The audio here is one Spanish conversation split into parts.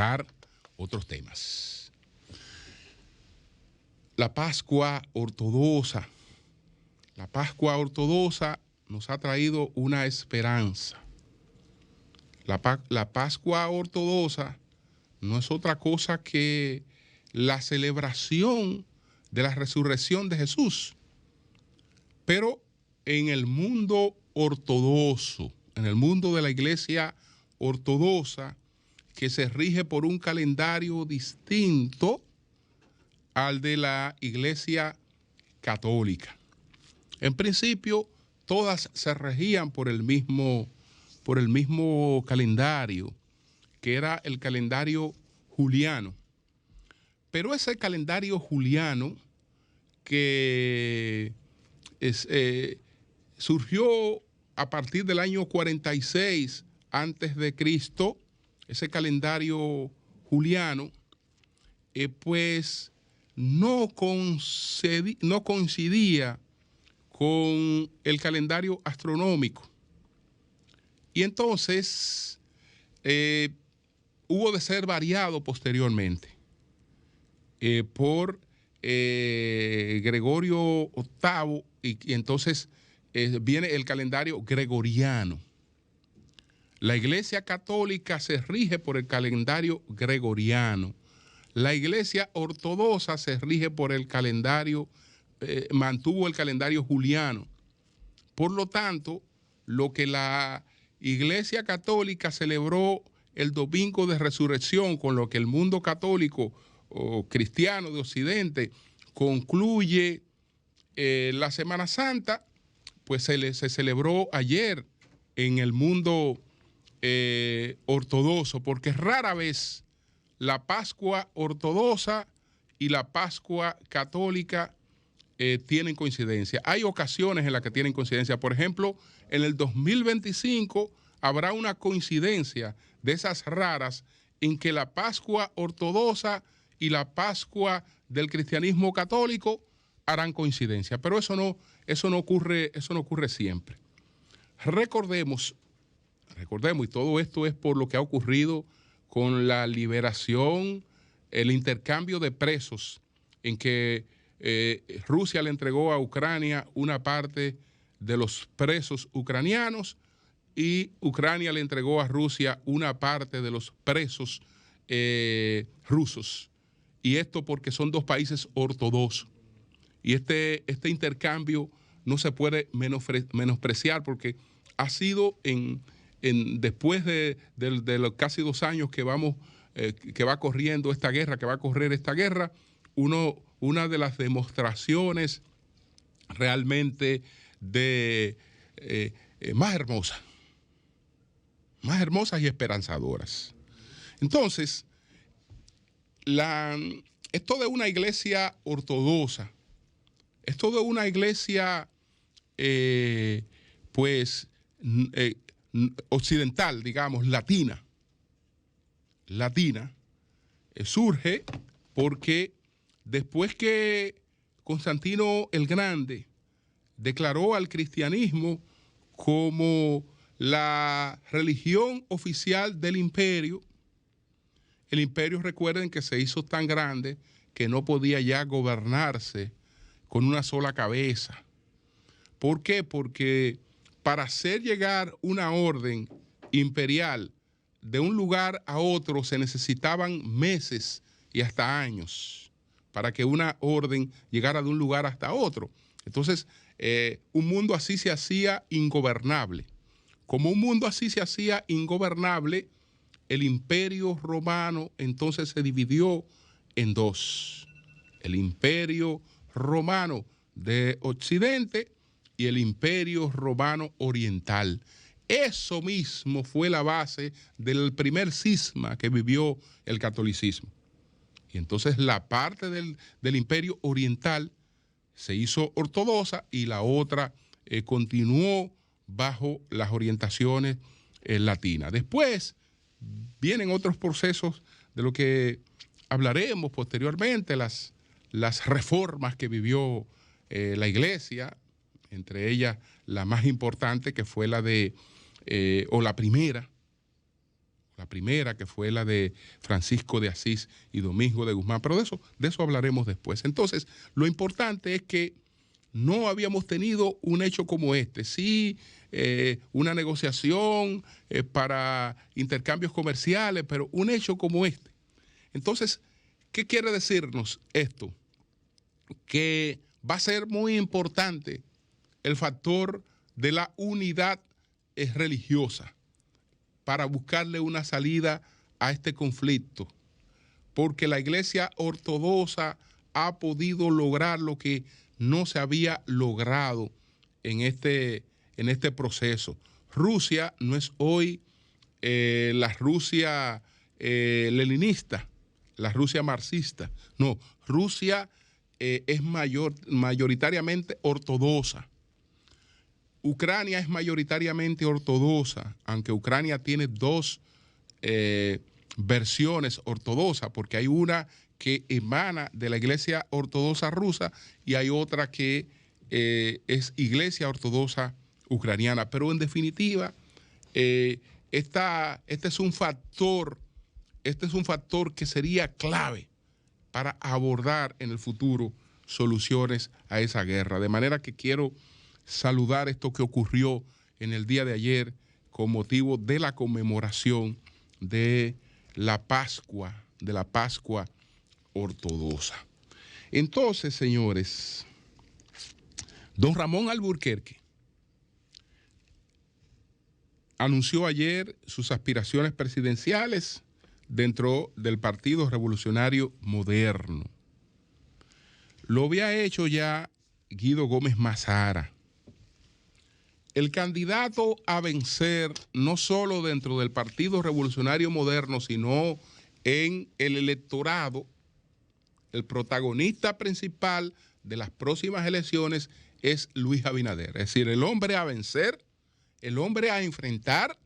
tratar otros temas. La Pascua ortodoxa. La Pascua ortodoxa nos ha traído una esperanza. La Pascua ortodoxa no es otra cosa que la celebración de la resurrección de Jesús, pero en el mundo ortodoxo, en el mundo de la iglesia ortodoxa, que se rige por un calendario distinto al de la iglesia católica. En principio, todas se regían por el mismo calendario, que era el calendario juliano. Pero ese calendario juliano que surgió a partir del año 46 antes de Cristo, ese calendario juliano, pues no coincidía con el calendario astronómico. Y entonces hubo de ser variado posteriormente por Gregorio VIII, y entonces viene el calendario gregoriano. La Iglesia Católica se rige por el calendario gregoriano. La Iglesia Ortodoxa se rige por el calendario, mantuvo el calendario juliano. Por lo tanto, lo que la Iglesia Católica celebró el Domingo de Resurrección, con lo que el mundo católico o cristiano de Occidente concluye la Semana Santa, pues se celebró ayer en el mundo ortodoxo, porque rara vez la Pascua ortodoxa y la Pascua católica tienen coincidencia. Hay ocasiones en las que tienen coincidencia. Por ejemplo, en el 2025 habrá una coincidencia de esas raras en que la Pascua ortodoxa y la Pascua del cristianismo católico harán coincidencia. Pero eso no ocurre siempre. Recordemos, y todo esto es por lo que ha ocurrido con la liberación, el intercambio de presos, en que Rusia le entregó a Ucrania una parte de los presos ucranianos y Ucrania le entregó a Rusia una parte de los presos rusos. Y esto porque son dos países ortodoxos. Y este intercambio no se puede menospreciar, porque ha sido después de los casi 2 años que va corriendo esta guerra, que va a correr esta guerra, una de las demostraciones realmente más hermosas y esperanzadoras. Entonces, esto de una iglesia ortodoxa, esto de una iglesia occidental, digamos, latina, surge porque después que Constantino el Grande declaró al cristianismo como la religión oficial del imperio, el imperio, recuerden que se hizo tan grande que no podía ya gobernarse con una sola cabeza. ¿Por qué? Porque para hacer llegar una orden imperial de un lugar a otro se necesitaban meses y hasta años para que una orden llegara de un lugar hasta otro. Entonces, un mundo así se hacía ingobernable. Como un mundo así se hacía ingobernable, el imperio romano entonces se dividió en dos. El imperio romano de Occidente y el imperio romano oriental. Eso mismo fue la base del primer cisma que vivió el catolicismo. Y entonces la parte del imperio oriental se hizo ortodoxa y la otra continuó bajo las orientaciones latinas. Después vienen otros procesos de lo que hablaremos posteriormente, las reformas que vivió la Iglesia, entre ellas la más importante, que fue la primera La primera, que fue la de Francisco de Asís y Domingo de Guzmán, pero de eso hablaremos después. Entonces, lo importante es que no habíamos tenido un hecho como este. Sí, una negociación para intercambios comerciales, pero un hecho como este. Entonces, ¿qué quiere decirnos esto? Que va a ser muy importante el factor de la unidad religiosa para buscarle una salida a este conflicto, porque la Iglesia Ortodoxa ha podido lograr lo que no se había logrado en este proceso. Rusia no es hoy la Rusia leninista, la Rusia marxista. No, Rusia es mayoritariamente ortodoxa. Ucrania es mayoritariamente ortodoxa, aunque Ucrania tiene dos versiones ortodoxas, porque hay una que emana de la Iglesia Ortodoxa rusa y hay otra que es Iglesia Ortodoxa ucraniana. Pero en definitiva, este es un factor que sería clave para abordar en el futuro soluciones a esa guerra. De manera que quiero saludar esto que ocurrió en el día de ayer con motivo de la conmemoración de la Pascua ortodoxa. Entonces, señores, don Ramón Alburquerque anunció ayer sus aspiraciones presidenciales dentro del Partido Revolucionario Moderno. Lo había hecho ya Guido Gómez Mazara. El candidato a vencer, no solo dentro del Partido Revolucionario Moderno, sino en el electorado, el protagonista principal de las próximas elecciones es Luis Abinader. Es decir, el hombre a vencer, el hombre a enfrentar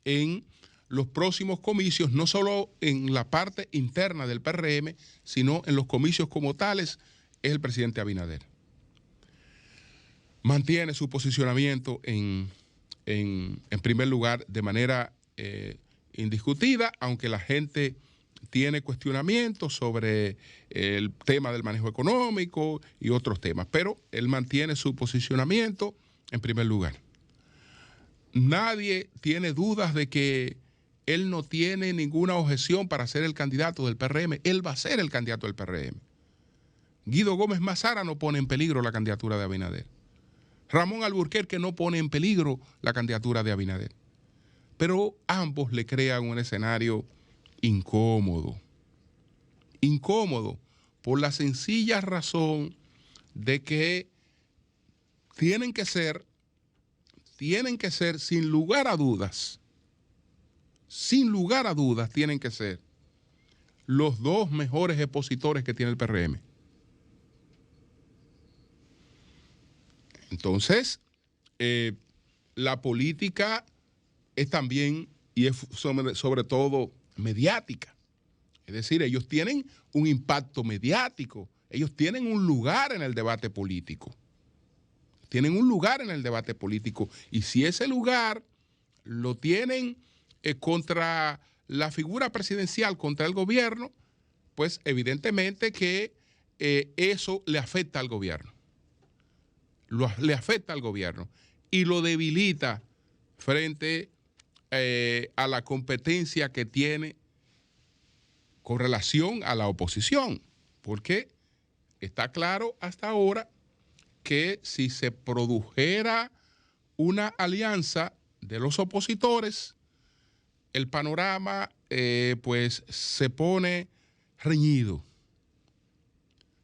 en los próximos comicios, no solo en la parte interna del PRM, sino en los comicios como tales, es el presidente Abinader. Mantiene su posicionamiento en primer lugar de manera indiscutida, aunque la gente tiene cuestionamientos sobre el tema del manejo económico y otros temas, pero él mantiene su posicionamiento en primer lugar. Nadie tiene dudas de que él no tiene ninguna objeción para ser el candidato del PRM. Él va a ser el candidato del PRM. Guido Gómez Mazara no pone en peligro la candidatura de Abinader. Ramón Alburquerque no pone en peligro la candidatura de Abinader. Pero ambos le crean un escenario incómodo. Incómodo por la sencilla razón de que tienen que ser sin lugar a dudas, tienen que ser los dos mejores expositores que tiene el PRM. Entonces, la política es también, y es sobre todo mediática. Es decir, ellos tienen un impacto mediático, ellos tienen un lugar en el debate político. Y si ese lugar lo tienen contra la figura presidencial, contra el gobierno, pues evidentemente que eso le afecta al gobierno. Le afecta al gobierno y lo debilita frente a la competencia que tiene con relación a la oposición, porque está claro hasta ahora que si se produjera una alianza de los opositores, el panorama pues se pone reñido.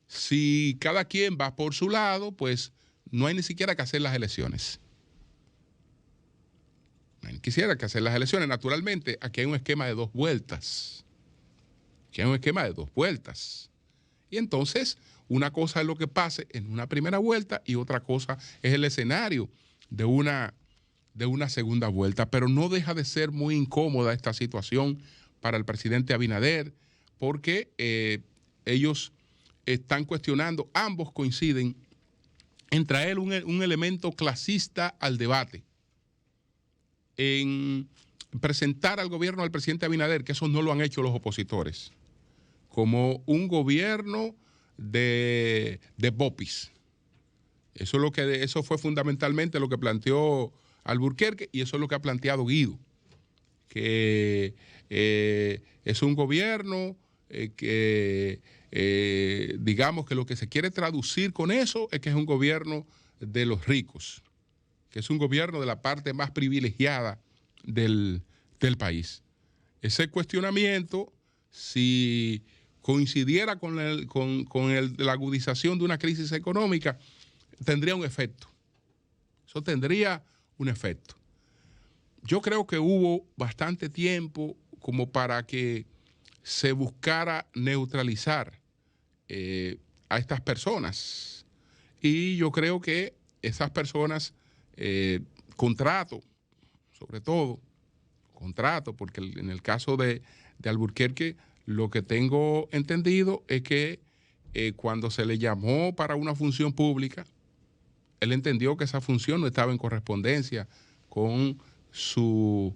Si cada quien va por su lado, pues no hay ni siquiera que hacer las elecciones. Quisiera que hacer las elecciones. Naturalmente, aquí hay un esquema de dos vueltas. Y entonces, una cosa es lo que pase en una primera vuelta y otra cosa es el escenario de una segunda vuelta. Pero no deja de ser muy incómoda esta situación para el presidente Abinader, porque ellos están cuestionando, ambos coinciden en traer un elemento clasista al debate, en presentar al gobierno del presidente Abinader, que eso no lo han hecho los opositores, como un gobierno de popis. Eso fue fundamentalmente lo que planteó Alburquerque, y eso es lo que ha planteado Guido, que es un gobierno que digamos que lo que se quiere traducir con eso es que es un gobierno de los ricos, que es un gobierno de la parte más privilegiada del país. Ese cuestionamiento, si coincidiera con la agudización de una crisis económica, tendría un efecto. Eso tendría un efecto. Yo creo que hubo bastante tiempo como para que se buscara neutralizar a estas personas. Y yo creo que esas personas, contrato, sobre todo, contrato, porque en el caso de Alburquerque, lo que tengo entendido es que cuando se le llamó para una función pública, él entendió que esa función no estaba en correspondencia con su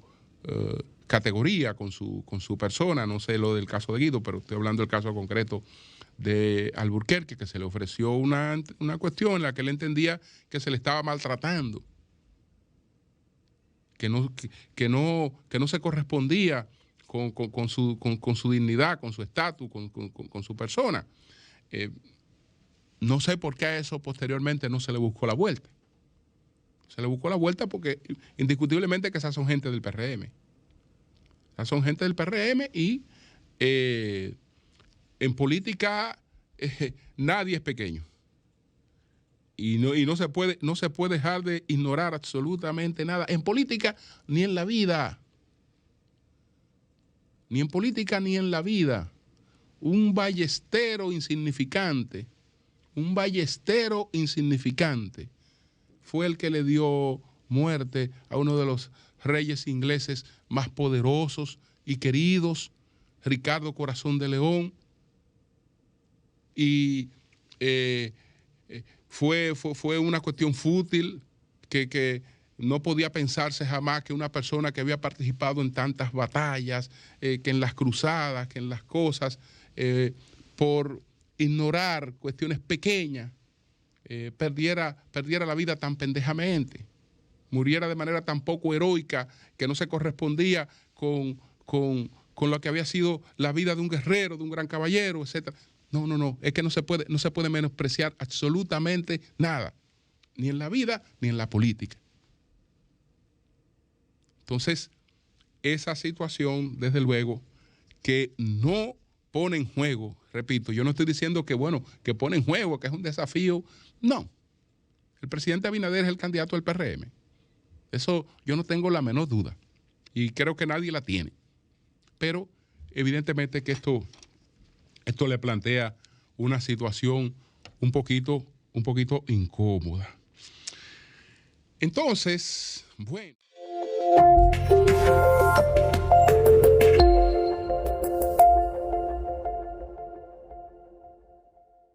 categoría, con su persona. No sé lo del caso de Guido, pero estoy hablando del caso concreto de Alburquerque, que se le ofreció una cuestión en la que él entendía que se le estaba maltratando, que no se correspondía con su dignidad, con su estatus, con su persona. No sé por qué a eso posteriormente no se le buscó la vuelta. Se le buscó la vuelta porque indiscutiblemente que esas son gente del PRM. Esas son gente del PRM y en política nadie es pequeño. Y no se puede dejar de ignorar absolutamente nada. En política ni en la vida. Ni en política ni en la vida. Un ballestero insignificante fue el que le dio muerte a uno de los reyes ingleses más poderosos y queridos, Ricardo Corazón de León. Y fue una cuestión fútil que no podía pensarse jamás que una persona que había participado en tantas batallas, que en las cruzadas, que en las cosas, por ignorar cuestiones pequeñas, perdiera la vida tan pendejamente, muriera de manera tan poco heroica que no se correspondía con lo que había sido la vida de un guerrero, de un gran caballero, etc. No, es que no se puede menospreciar absolutamente nada, ni en la vida ni en la política. Entonces, esa situación, desde luego, que no pone en juego, repito, yo no estoy diciendo que pone en juego, que es un desafío. No. El presidente Abinader es el candidato del PRM. Eso yo no tengo la menor duda. Y creo que nadie la tiene. Pero evidentemente que esto le plantea una situación un poquito incómoda. Entonces, bueno.